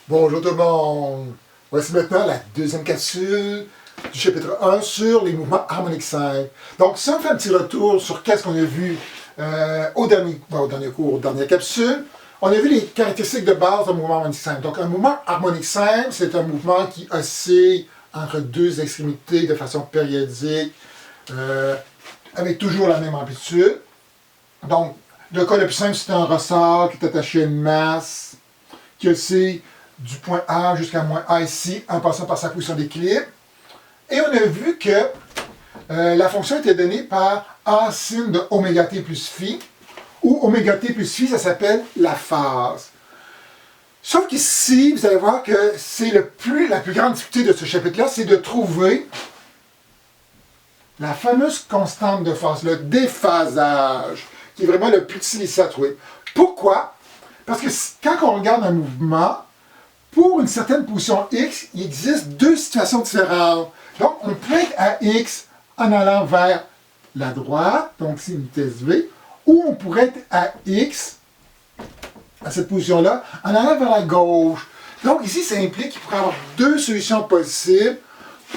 Bonjour tout le monde! Voici maintenant la deuxième capsule du chapitre 1 sur les mouvements harmoniques simples. Donc, si on fait un petit retour sur qu'est-ce qu'on a vu au dernier cours, aux dernières capsules, on a vu les caractéristiques de base d'un mouvement harmonique simple. Donc, un mouvement harmonique simple, c'est un mouvement qui oscille entre deux extrémités de façon périodique, avec toujours la même amplitude. Donc, le cas le plus simple, c'est un ressort qui est attaché à une masse, qui oscille du point A jusqu'à moins A ici, en passant par sa position d'équilibre. Et on a vu que la fonction était donnée par A sin de oméga t plus phi, où oméga t plus phi, ça s'appelle la phase. Sauf qu'ici, vous allez voir que c'est la plus grande difficulté de ce chapitre-là, c'est de trouver la fameuse constante de phase, le déphasage, qui est vraiment le plus difficile à trouver. Pourquoi? Parce que quand on regarde un mouvement, pour une certaine position x, il existe deux situations différentes. Donc, on peut être à x en allant vers la droite, donc c'est une vitesse v, ou on pourrait être à x, à cette position-là, en allant vers la gauche. Donc, ici, ça implique qu'il pourrait y avoir deux solutions possibles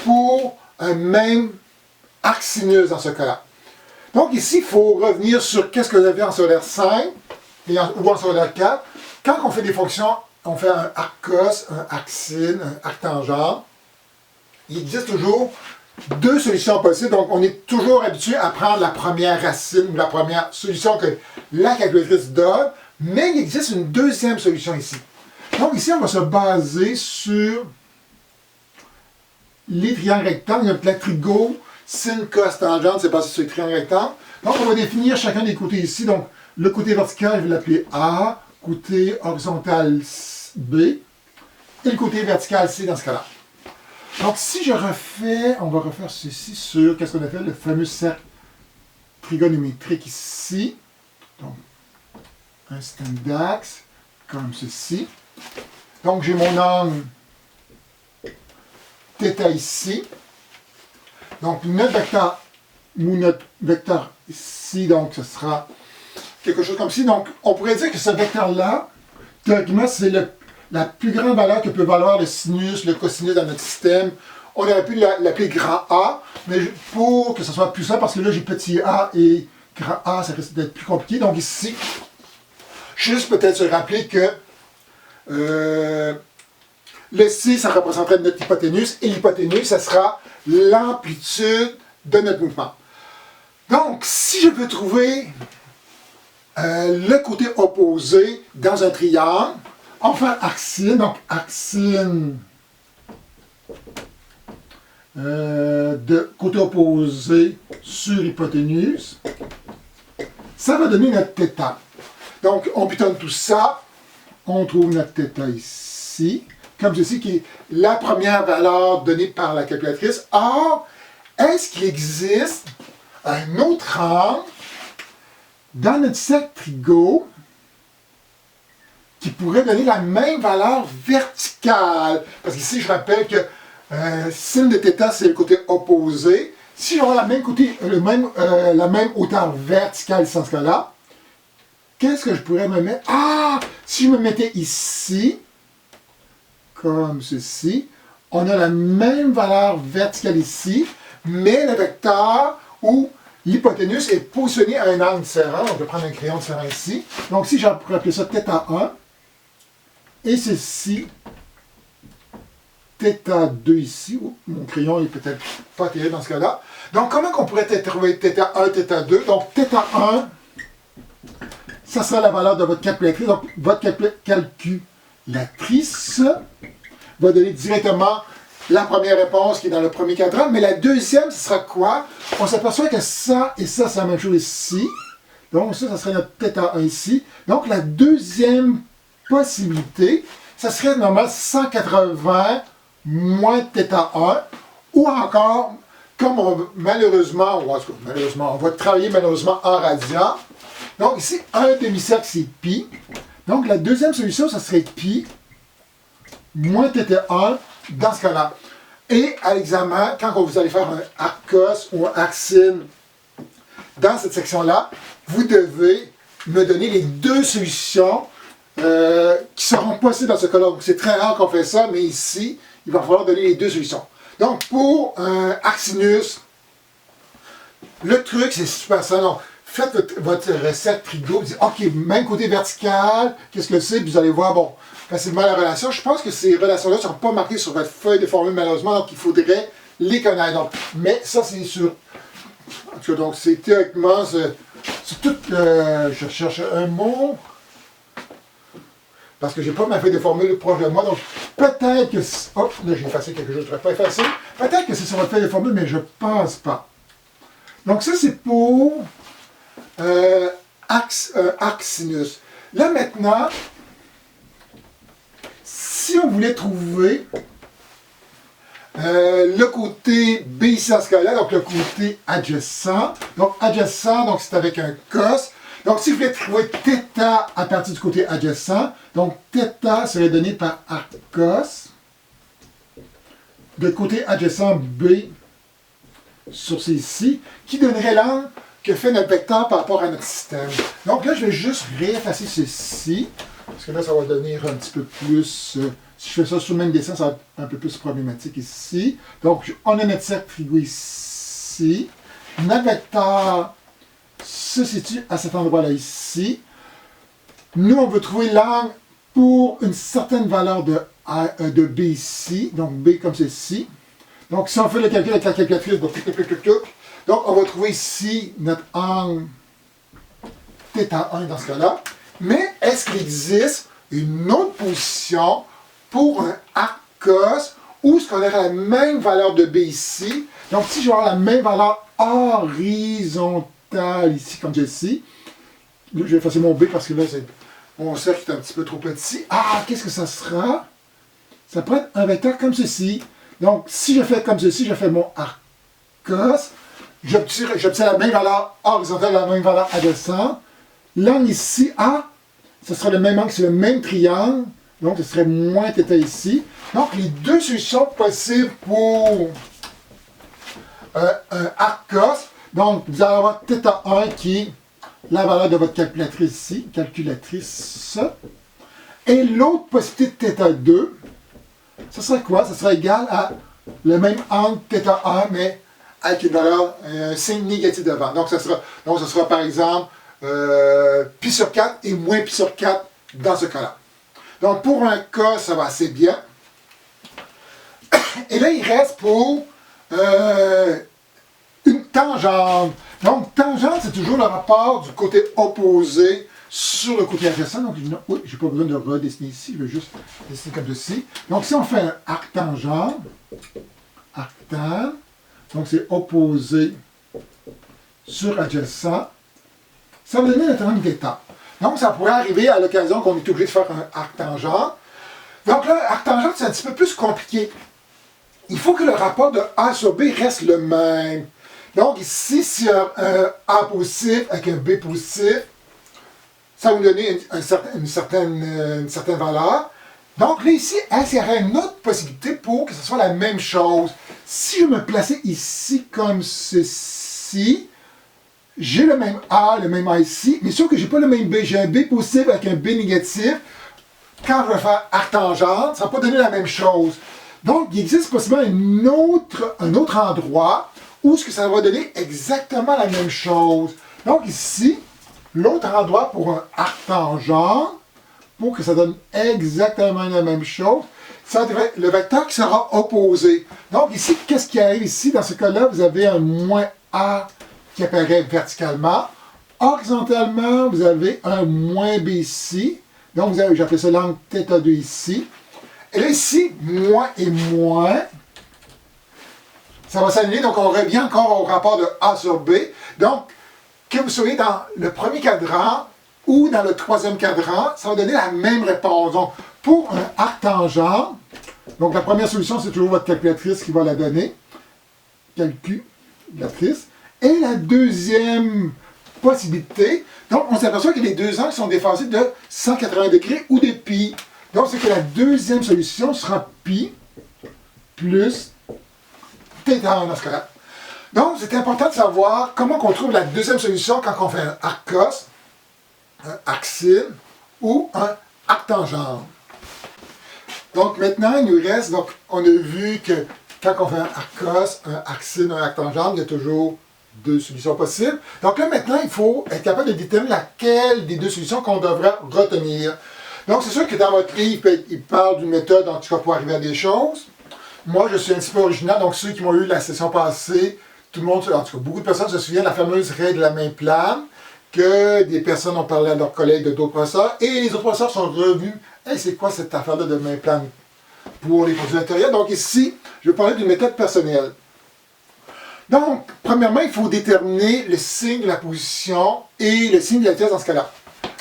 pour un même arc sinus dans ce cas-là. Donc, ici, il faut revenir sur qu'est-ce que vous avez en secondaire 5 ou en secondaire 4. Quand on fait des fonctions, on fait un arc cos, un arc sin, un arc tangente. Il existe toujours deux solutions possibles. Donc, on est toujours habitué à prendre la première racine ou la première solution que la calculatrice donne, mais il existe une deuxième solution ici. Donc, ici, on va se baser sur les triangles rectangles. Il y a la trigo, sin, cos, tangente, c'est basé sur les triangles rectangles. Donc, on va définir chacun des côtés ici. Donc, le côté vertical, je vais l'appeler A, côté horizontal B, et le côté vertical C dans ce cas-là. Donc, si je refais, on va refaire ceci sur, qu'est-ce qu'on appelle le fameux cercle trigonométrique ici. Donc, un système d'axe, comme ceci. Donc, j'ai mon angle θ ici. Donc, notre vecteur ici, donc, ce sera quelque chose comme ci. Donc, on pourrait dire que ce vecteur-là, théoriquement, c'est la plus grande valeur que peut valoir le sinus, le cosinus dans notre système. On aurait pu l'appeler grand A, mais pour que ce soit plus simple, parce que là, j'ai petit a et grand A, ça risque d'être plus compliqué. Donc ici, juste peut-être se rappeler que le C, ça représenterait notre hypoténuse, et l'hypoténuse, ça sera l'amplitude de notre mouvement. Donc, si je veux trouver le côté opposé dans un triangle, on fait arc sin, donc arc sin de côté opposé sur hypoténuse, ça va donner notre θ. Donc, on butonne tout ça, on trouve notre θ ici, comme ceci, qui est la première valeur donnée par la calculatrice. Or, est-ce qu'il existe un autre angle dans notre cercle trigo qui pourrait donner la même valeur verticale? Parce qu'ici, je rappelle que sin de θ, c'est le côté opposé. Si j'aurais la même hauteur verticale dans ce cas-là, qu'est-ce que je pourrais me mettre? Ah! Si je me mettais ici, comme ceci, on a la même valeur verticale ici, mais le vecteur ou l'hypoténuse est positionné à un angle différent. Donc, je vais prendre un crayon différent ici. Donc, si je pourrais appeler ça θ1, et ceci, θ2 ici. Oh, mon crayon est peut-être pas terrible dans ce cas-là. Donc, comment on pourrait trouver θ1, θ2? Donc, θ1, ça sera la valeur de votre calculatrice. Donc, votre calculatrice va donner directement la première réponse qui est dans le premier cadran. Mais la deuxième, ce sera quoi? On s'aperçoit que ça et ça, c'est la même chose ici. Donc, ça serait notre θ1 ici. Donc, la deuxième possibilité, ça serait normalement 180 moins θ1, ou encore, comme malheureusement, on va travailler malheureusement en radian. Donc ici, un demi-cercle, c'est pi. Donc la deuxième solution, ça serait pi moins θ1 dans ce cas-là. Et à l'examen, quand vous allez faire un arc cos ou un arc sin dans cette section-là, vous devez me donner les deux solutions qui seront possibles dans ce cas-là. Donc c'est très rare qu'on fait ça, mais ici, il va falloir donner les deux solutions. Donc pour un arc sinus, le truc c'est super simple. Donc, faites votre recette frigo, vous dites OK, même côté vertical, qu'est-ce que c'est? Puis vous allez voir, bon, facilement la relation. Je pense que ces relations-là ne sont pas marquées sur votre feuille de formule malheureusement, donc il faudrait les connaître. Donc, mais ça c'est sûr. En tout cas, donc c'est théoriquement, c'est tout, je cherche un mot, parce que j'ai pas ma feuille de formule proche de moi, donc peut-être que, oh, là j'ai effacé quelque chose que je n'aurais pas effacé, peut-être que c'est sur votre feuille de formule, mais je pense pas. Donc ça c'est pour arc sinus. Là maintenant, si on voulait trouver le côté B ici dans ce cas-là, donc le côté adjacent. Donc adjacent, donc c'est avec un cos. Donc si vous voulez trouver θ à partir du côté adjacent, donc θ serait donné par arc cos. De côté adjacent B sur C qui donnerait l'angle que fait notre vecteur par rapport à notre système. Donc là, je vais juste réeffacer ceci, parce que là, ça va devenir un petit peu plus... si je fais ça sur le même dessin, ça va être un peu plus problématique ici. Donc, on a notre cercle frigo ici. Notre vecteur se situe à cet endroit-là ici. Nous, on veut trouver l'angle pour une certaine valeur de B ici. Donc, B comme ceci. Donc, si on fait le calcul avec la calculatrice, donc on va trouver ici notre angle θ1 dans ce cas-là. Mais est-ce qu'il existe une autre position pour un arc cos où est-ce qu'on aurait la même valeur de B ici? Donc, si je vais avoir la même valeur horizontale ici, comme ceci, je vais effacer mon B parce que là, mon cercle est un petit peu trop petit. Ah, qu'est-ce que ça sera? Ça pourrait être un vecteur comme ceci. Donc, si je fais comme ceci, je fais mon arc cos, j'obtiens la même valeur horizontale, la même valeur adjacente. L'angle ici, A, ce sera le même angle, c'est le même triangle. Donc, ce serait moins θ ici. Donc, les deux solutions possibles pour un arc cos. Donc, vous allez avoir θ1 qui est la valeur de votre calculatrice ici, Et l'autre possibilité θ2, ce serait quoi? Ce serait égal à le même angle θ1, mais avec une valeur, un signe négatif devant. Donc, ce sera par exemple pi sur 4 et moins pi sur 4 dans ce cas-là. Donc, pour un cas, ça va assez bien. Et là, il reste pour une tangente. Donc, tangente, c'est toujours le rapport du côté opposé sur le côté adjacent. Donc, oui, je n'ai pas besoin de redessiner ici, je vais juste dessiner comme ceci. Donc, si on fait un arctangent, arctangent, donc c'est opposé sur adjacent, ça va donner notre angle θ. Donc, ça pourrait arriver à l'occasion qu'on est obligé de faire un arctangent. Donc là, arctangent, c'est un petit peu plus compliqué. Il faut que le rapport de A sur B reste le même. Donc ici, si un A positif avec un B positif, ça va nous donner une certaine valeur. Donc là, ici, il y aurait une autre possibilité pour que ce soit la même chose. Si je me plaçais ici comme ceci, j'ai le même A ici, mais sauf que je n'ai pas le même B. J'ai un B positif avec un B négatif. Quand je vais faire arctangente, ça ne va pas donner la même chose. Donc, il existe possiblement un autre endroit où ce que ça va donner exactement la même chose. Donc ici, l'autre endroit pour un arctangent, pour que ça donne exactement la même chose, ça devrait être le vecteur qui sera opposé. Donc ici, qu'est-ce qui arrive ici? Dans ce cas-là, vous avez un moins A qui apparaît verticalement. Horizontalement, vous avez un moins B ici. Donc, j'appelle ça l'angle θ2 ici. Et là, ici, moins et moins, ça va s'aligner. Donc, on revient encore au rapport de A sur B. Donc, que vous soyez dans le premier cadran ou dans le troisième cadran, ça va donner la même réponse. Donc, pour un arctangent, donc la première solution, c'est toujours votre calculatrice qui va la donner. Calculatrice. Et la deuxième possibilité, donc on s'aperçoit que les deux angles sont déphasés de 180 degrés ou de pi. Donc c'est que la deuxième solution sera pi plus θ dans ce cas-là. Donc c'est important de savoir comment on trouve la deuxième solution quand on fait un arc cos, un arc sin ou un arctangente. Donc maintenant, il nous reste, donc on a vu que quand on fait un arc-cos, un arc-sin, un arc-tangente, il y a toujours deux solutions possibles. Donc là maintenant, il faut être capable de déterminer laquelle des deux solutions qu'on devrait retenir. Donc c'est sûr que dans votre livre, il parle d'une méthode, en tout cas pour arriver à des choses. Moi, je suis un petit peu original, donc ceux qui m'ont eu la session passée, tout le monde, en tout cas beaucoup de personnes se souviennent de la fameuse règle de la main plane, que des personnes ont parlé à leurs collègues de d'autres professeurs, et les autres professeurs sont revenus. Hey, c'est quoi cette affaire-là de main plane pour les produits intérieurs? Donc ici, je vais parler d'une méthode personnelle. Donc, premièrement, il faut déterminer le signe de la position et le signe de la vitesse dans ce cas-là.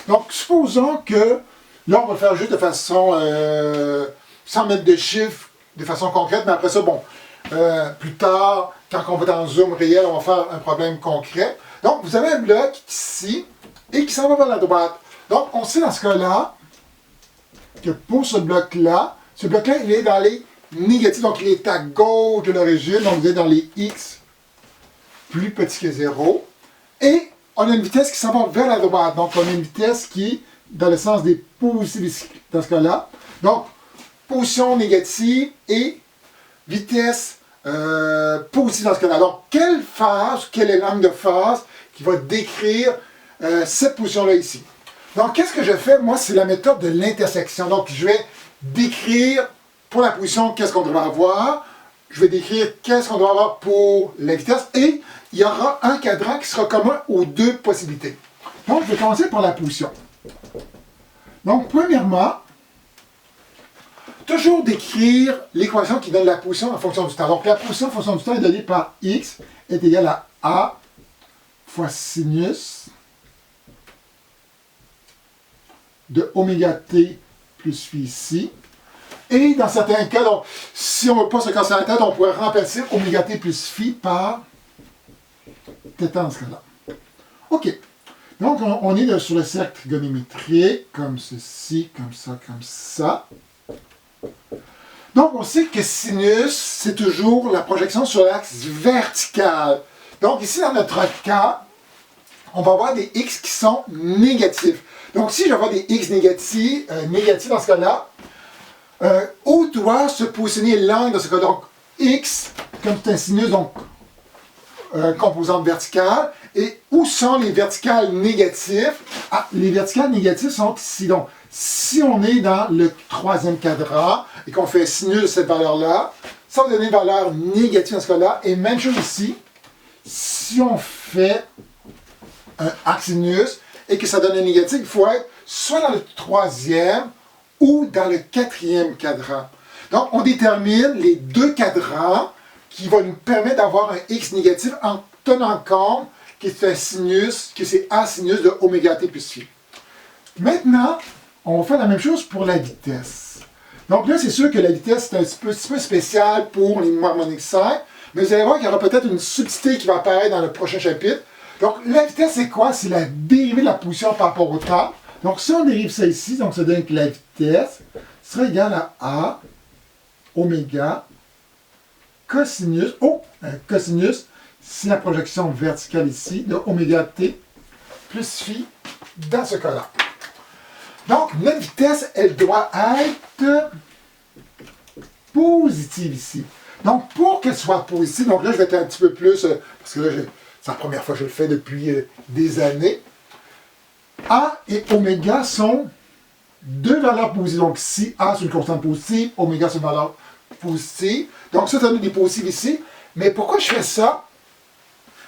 Donc, supposons que, là, on va le faire juste de façon, sans mettre de chiffres, de façon concrète, mais après ça, bon, plus tard, quand on va dans le zoom réel, on va faire un problème concret. Donc, vous avez un bloc ici, et qui s'en va vers la droite. Donc, on sait dans ce cas-là, que pour ce bloc-là, il est dans les négatifs, donc il est à gauche de l'origine, donc vous êtes dans les x plus petit que 0. Et on a une vitesse qui s'en va vers la droite, donc on a une vitesse qui est dans le sens des positifs dans ce cas-là. Donc, position négative et vitesse positive dans ce cas-là. Donc, quelle phase, quel est l'angle de phase qui va décrire cette position-là ici? Donc, qu'est-ce que je fais? Moi, c'est la méthode de l'intersection. Donc, je vais décrire pour la position qu'est-ce qu'on doit avoir. Je vais décrire qu'est-ce qu'on doit avoir pour la vitesse. Et il y aura un cadran qui sera commun aux deux possibilités. Donc, je vais commencer par la position. Donc, premièrement, toujours décrire l'équation qui donne la position en fonction du temps. Donc, la position en fonction du temps est donnée par x est égal à a fois sinus de oméga t plus phi ici. Et dans certains cas, donc, si on ne veut pas se casser la tête, on pourrait remplacer oméga t plus phi par θ dans ce cas-là. OK. Donc, on est sur le cercle trigonométrique, comme ceci, comme ça, comme ça. Donc, on sait que sinus, c'est toujours la projection sur l'axe vertical. Donc, ici, dans notre cas, on va avoir des x qui sont négatifs. Donc, si je vais avoir des x négatifs dans ce cas-là, où doit se positionner l'angle dans ce cas? Donc, x, comme c'est un sinus, donc composante verticale. Et où sont les verticales négatifs? Ah, les verticales négatifs sont ici. Donc, si on est dans le troisième cadran et qu'on fait sinus de cette valeur-là, ça va donner une valeur négative dans ce cas-là. Et même chose ici, si on fait un arc sinus et que ça donne un négatif, il faut être soit dans le troisième ou dans le quatrième cadran. Donc, on détermine les deux cadrans qui vont nous permettre d'avoir un x négatif en tenant compte que c'est un sinus, que c'est a sinus de oméga t plus phi. Maintenant, on va faire la même chose pour la vitesse. Donc là, c'est sûr que la vitesse, c'est un petit peu spécial pour les mouvements harmoniques simples, mais vous allez voir qu'il y aura peut-être une subtilité qui va apparaître dans le prochain chapitre. Donc, la vitesse, c'est quoi? C'est la dérivée de la position par rapport au temps. Donc, si on dérive ça ici, donc ça donne que la vitesse sera égale à A, oméga, cosinus, cosinus, c'est la projection verticale ici, de oméga t plus phi dans ce cas-là. Donc, notre vitesse, elle doit être positive ici. Donc, pour qu'elle soit positive, donc là, je vais être un petit peu plus, parce que là, c'est la première fois que je le fais depuis des années. A et oméga sont deux valeurs positives. Donc, si A, c'est une constante positive, oméga, c'est une valeur positive. Donc, ça donne des positives ici. Mais pourquoi je fais ça?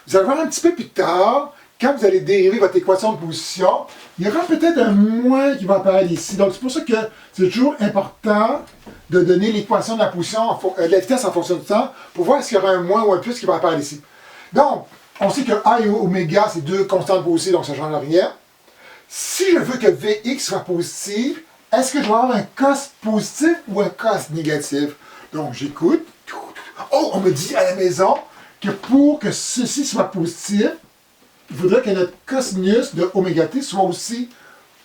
Vous allez voir un petit peu plus tard, quand vous allez dériver votre équation de position, il y aura peut-être un moins qui va apparaître ici. Donc, c'est pour ça que c'est toujours important de donner l'équation de la position, de la vitesse en fonction du temps, pour voir s'il y aura un moins ou un plus qui va apparaître ici. Donc, on sait que A et oméga, c'est deux constantes positives, donc ça ne change rien. Si je veux que Vx soit positif, est-ce que je vais avoir un cos positif ou un cos négatif? Donc, j'écoute. Oh, on me dit à la maison que pour que ceci soit positif, il faudrait que notre cosinus de oméga t soit aussi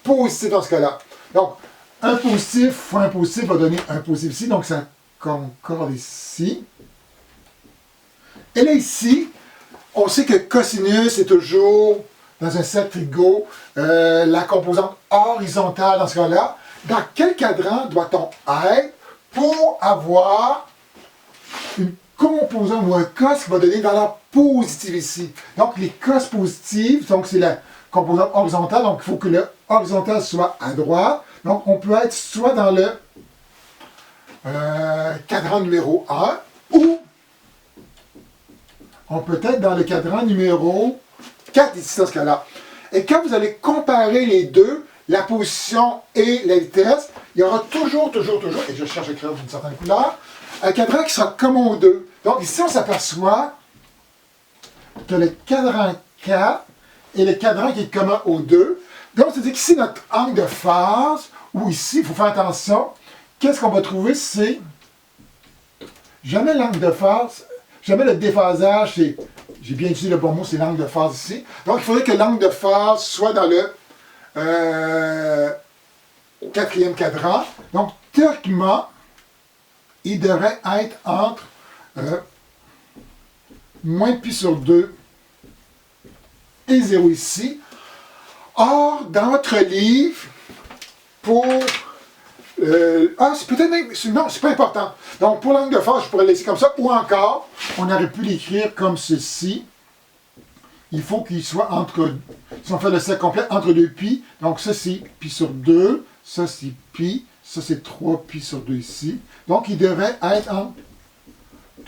positif dans ce cas-là. Donc, un positif fois un positif va donner un positif ici, donc ça concorde ici. Et là, ici, on sait que cosinus est toujours dans un set trigo, la composante horizontale dans ce cas-là, dans quel cadran doit-on être pour avoir une composante ou un cos qui va donner une valeur positive ici. Donc les cos positives, donc c'est la composante horizontale, donc il faut que le horizontal soit à droite. Donc on peut être soit dans le cadran numéro 1 ou on peut être dans le cadran numéro 4 ici dans ce cas-là. Et quand vous allez comparer les deux, la position et la vitesse, il y aura toujours, et je cherche à écrire d'une certaine couleur, un cadran qui sera commun aux deux. Donc ici, on s'aperçoit que le cadran 4 et le cadran qui est commun aux deux. Donc, c'est-à-dire qu'ici, notre angle de phase, ou ici, il faut faire attention, qu'est-ce qu'on va trouver? C'est jamais l'angle de phase, jamais le déphasage, c'est, j'ai bien utilisé le bon mot, c'est l'angle de phase ici. Donc, il faudrait que l'angle de phase soit dans le quatrième cadran. Donc, théoriquement, il devrait être entre moins pi sur 2 et 0 ici. Or, dans votre livre, pour... c'est peut-être même... Non, c'est pas important. Donc, pour l'angle de phase, je pourrais le laisser comme ça. Ou encore, on aurait pu l'écrire comme ceci. Il faut qu'il soit entre... Si on fait le cercle complet, entre 2 pi. Donc, ça, c'est pi sur 2. Ça, c'est pi. Ça, c'est 3 pi sur 2 ici. Donc, il devrait être entre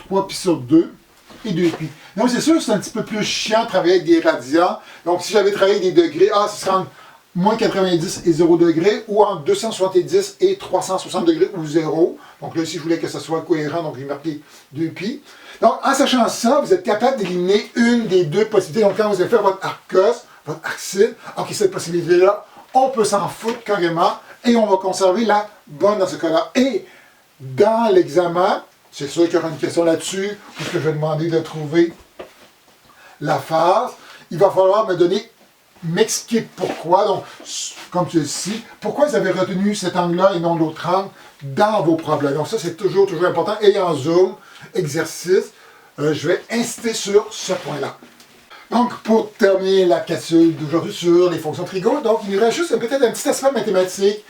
3 pi sur 2 et 2 pi. Donc, c'est sûr, c'est un petit peu plus chiant de travailler avec des radians. Donc, si j'avais travaillé des degrés, ce serait entre moins 90 et 0 degrés, ou entre 270 et 360 degrés, ou 0. Donc là, si je voulais que ça soit cohérent, donc j'ai marqué 2 pi. Donc, en sachant ça, vous êtes capable d'éliminer une des deux possibilités. Donc, quand vous avez fait votre arc-cos, votre arc-cil, ok, cette possibilité-là, on peut s'en foutre carrément, et on va conserver la bonne dans ce cas-là. Et dans l'examen, c'est sûr qu'il y aura une question là-dessus, puisque je vais demander de trouver la phase. Il va falloir m'expliquer pourquoi, donc, comme ceci, pourquoi vous avez retenu cet angle-là et non l'autre angle dans vos problèmes. Donc ça, c'est toujours important. Et en Zoom, exercice, je vais insister sur ce point-là. Donc, pour terminer la capsule d'aujourd'hui sur les fonctions trigo, donc il y aura juste peut-être un petit aspect mathématique.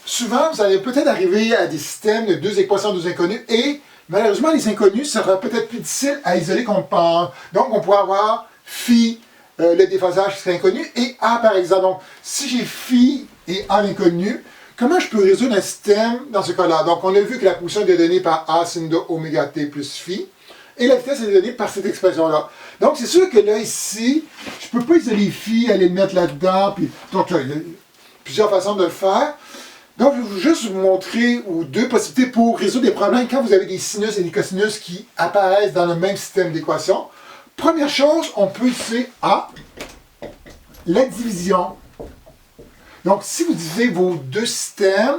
Souvent, vous allez peut-être arriver à des systèmes de deux équations, deux inconnues, et malheureusement, les inconnus sera peut-être plus difficile à isoler qu'on pense. Donc, on pourrait avoir phi, le déphasage qui serait inconnu, et A par exemple. Donc, si j'ai phi et A l'inconnu, comment je peux résoudre un système dans ce cas-là? Donc, on a vu que la position est donnée par A sin de oméga t plus phi, et la vitesse est donnée par cette expression-là. Donc, c'est sûr que là, ici, je ne peux pas isoler phi, aller le mettre là-dedans, puis donc, il y a plusieurs façons de le faire. Donc, je vais juste vous montrer deux possibilités pour résoudre des problèmes quand vous avez des sinus et des cosinus qui apparaissent dans le même système d'équations. Première chose, on peut utiliser la division. Donc, si vous divisez vos deux systèmes,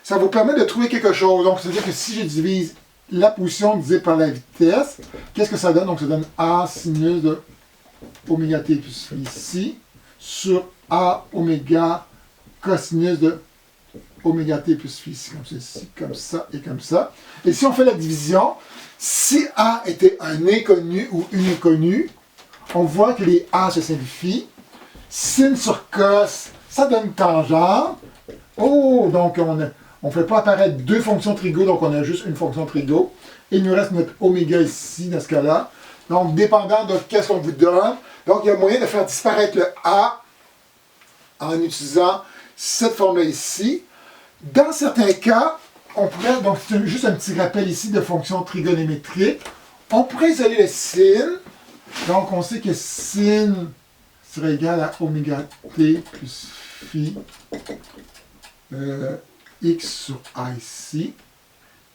ça vous permet de trouver quelque chose. Donc, c'est-à-dire que si je divise la position divisée par la vitesse, qu'est-ce que ça donne? Donc, ça donne A sinus de oméga t plus phi ici, sur A oméga cosinus de oméga t plus phi ici, comme ceci, comme ça et comme ça. Et si on fait la division, si A était un inconnu ou une inconnue, on voit que les A se simplifient. Sin sur cos, ça donne tangente. Oh, donc on ne fait pas apparaître deux fonctions trigo, donc on a juste une fonction trigo. Et il nous reste notre oméga ici, dans ce cas-là. Donc, dépendant de qu'est-ce qu'on vous donne, donc il y a moyen de faire disparaître le A en utilisant cette forme-là ici. Dans certains cas, on pourrait, donc c'est juste un petit rappel ici de fonction trigonométrique, on pourrait isoler le sin. Donc on sait que sin serait égal à oméga t plus phi x sur a ici,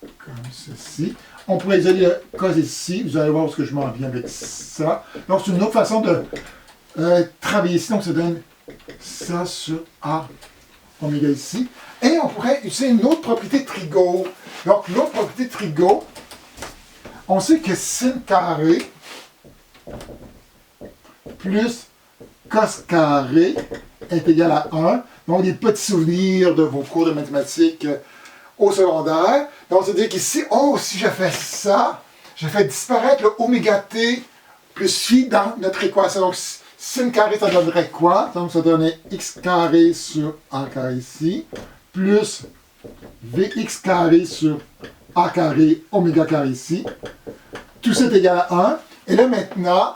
comme ceci. On pourrait isoler le cos ici, vous allez voir où je m'en viens avec ça. Donc c'est une autre façon de travailler ici, donc ça donne ça sur a oméga ici. Et on pourrait utiliser une autre propriété trigo. Donc, l'autre propriété trigo, on sait que sin carré plus cos carré est égal à 1. Donc, des petits souvenirs de vos cours de mathématiques au secondaire. Donc, c'est-à-dire qu'ici, si je fais ça, je fais disparaître le oméga t plus phi dans notre équation. Donc, Sin carré, ça donnerait quoi? Donc, ça donnerait x carré sur a carré ici, plus vx carré sur a carré oméga carré ici. Tout ça est égal à 1. Et là, maintenant,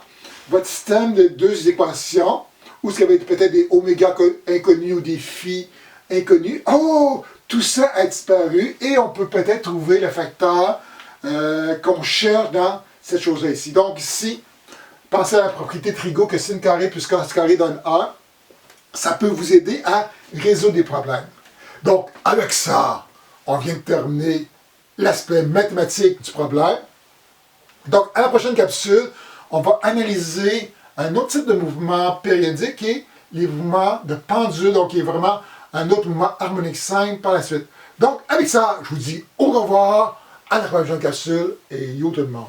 votre système de deux équations, où ce qu'il y avait peut-être des oméga inconnus ou des phi inconnus, oh! Tout ça a disparu et on peut peut-être trouver le facteur qu'on cherche dans cette chose-là ici. Donc ici, pensez à la propriété trigo que sin carré plus cos carré donne 1. Ça peut vous aider à résoudre des problèmes. Donc, avec ça, on vient de terminer l'aspect mathématique du problème. Donc, à la prochaine capsule, on va analyser un autre type de mouvement périodique qui est les mouvements de pendule, donc qui est vraiment un autre mouvement harmonique simple par la suite. Donc, avec ça, je vous dis au revoir, à la prochaine capsule et yo tout le monde.